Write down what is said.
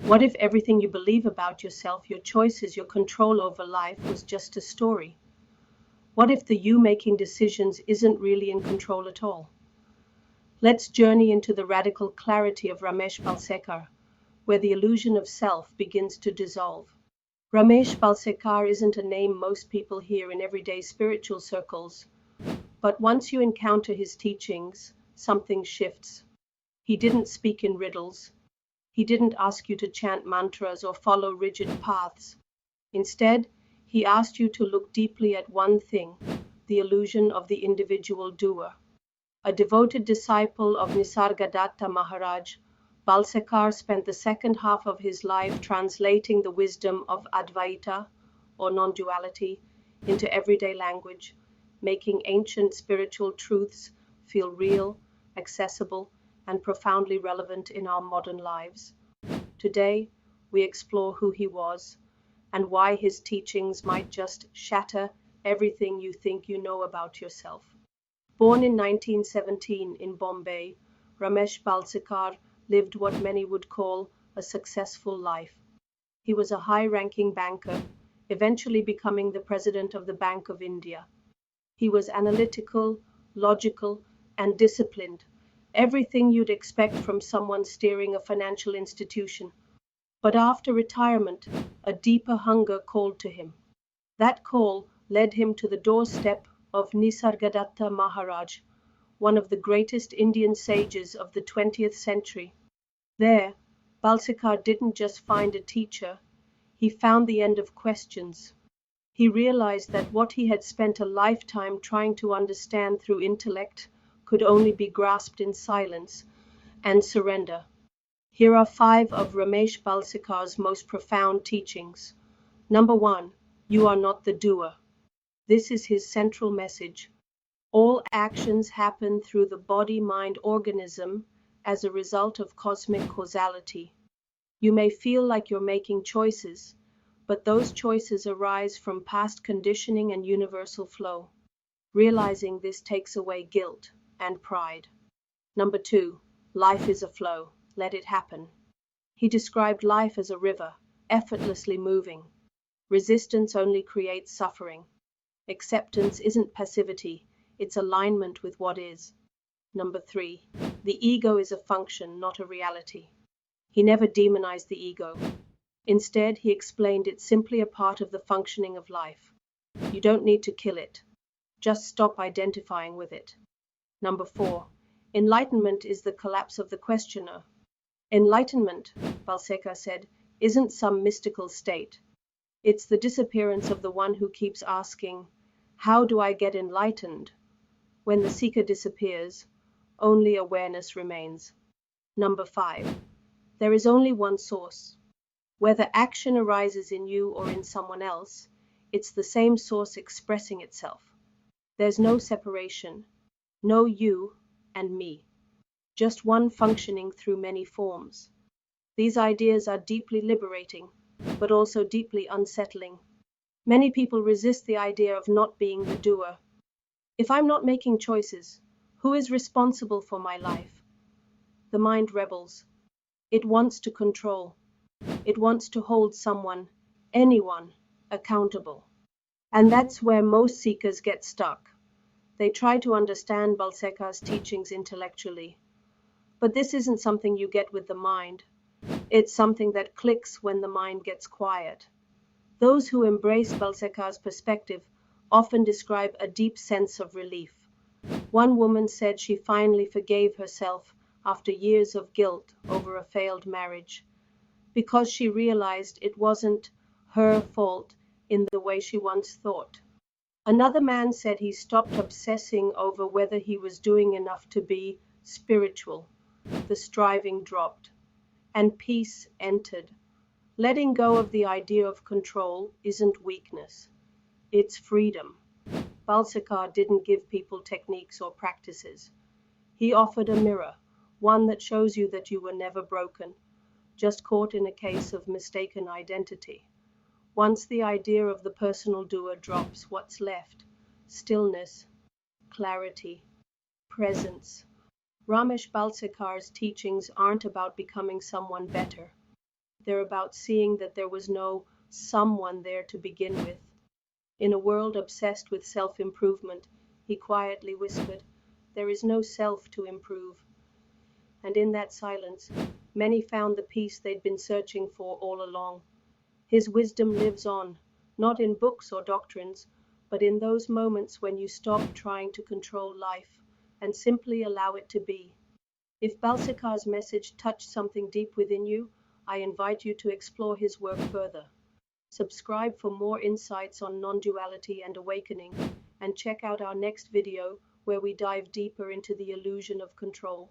What if everything you believe about yourself, your choices, your control over life was just a story? What if the you making decisions isn't really in control at all? Let's journey into the radical clarity of Ramesh Balsekar, where the illusion of self begins to dissolve. Ramesh Balsekar isn't a name most people hear in everyday spiritual circles, but once you encounter his teachings, something shifts. He didn't speak in riddles. He didn't ask you to chant mantras or follow rigid paths. Instead, he asked you to look deeply at one thing, the illusion of the individual doer. A devoted disciple of Nisargadatta Maharaj, Balsekar spent the second half of his life translating the wisdom of Advaita, or non-duality, into everyday language, making ancient spiritual truths feel real, accessible, and profoundly relevant in our modern lives. Today, we explore who he was and why his teachings might just shatter everything you think you know about yourself. Born in 1917 in Bombay, Ramesh Balsekar lived what many would call a successful life. He was a high-ranking banker, eventually becoming the president of the Bank of India. He was analytical, logical, and disciplined, everything you'd expect from someone steering a financial institution. But after retirement, a deeper hunger called to him. That call led him to the doorstep of Nisargadatta Maharaj, one of the greatest Indian sages of the 20th century. There, Balsekar didn't just find a teacher, he found the end of questions. He realized that what he had spent a lifetime trying to understand through intellect could only be grasped in silence and surrender. Here are 5 of Ramesh Balsekar's most profound teachings. Number 1, you are not the doer. This is his central message. All actions happen through the body-mind organism as a result of cosmic causality. You may feel like you're making choices, but those choices arise from past conditioning and universal flow. Realizing this takes away guilt and pride. Number 2, life is a flow. Let it happen. He described life as a river, effortlessly moving. Resistance only creates suffering. Acceptance isn't passivity, it's alignment with what is. Number 3, the ego is a function, not a reality. He never demonized the ego. Instead, he explained it's simply a part of the functioning of life. You don't need to kill it. Just stop identifying with it. Number 4, enlightenment is the collapse of the questioner. Enlightenment, Balsekar said, isn't some mystical state. It's the disappearance of the one who keeps asking, how do I get enlightened? When the seeker disappears, only awareness remains. Number 5, there is only one source. Whether action arises in you or in someone else, it's the same source expressing itself. There's no separation, no you and me. Just one functioning through many forms. These ideas are deeply liberating, but also deeply unsettling. Many people resist the idea of not being the doer. If I'm not making choices, who is responsible for my life? The mind rebels. It wants to control. It wants to hold someone, anyone, accountable. And that's where most seekers get stuck. They try to understand Balsekar's teachings intellectually. But this isn't something you get with the mind. It's something that clicks when the mind gets quiet. Those who embrace Balsekar's perspective often describe a deep sense of relief. One woman said she finally forgave herself after years of guilt over a failed marriage, because she realized it wasn't her fault in the way she once thought. Another man said he stopped obsessing over whether he was doing enough to be spiritual. The striving dropped, and peace entered. Letting go of the idea of control isn't weakness, it's freedom. Balsekar didn't give people techniques or practices. He offered a mirror, one that shows you that you were never broken, just caught in a case of mistaken identity. Once the idea of the personal doer drops, what's left? Stillness, clarity, presence. Ramesh Balsekar's teachings aren't about becoming someone better. They're about seeing that there was no someone there to begin with. In a world obsessed with self-improvement, he quietly whispered, there is no self to improve. And in that silence, many found the peace they'd been searching for all along. His wisdom lives on, not in books or doctrines, but in those moments when you stop trying to control life and simply allow it to be. If Balsekar's message touched something deep within you, I invite you to explore his work further. Subscribe for more insights on non-duality and awakening, and check out our next video where we dive deeper into the illusion of control.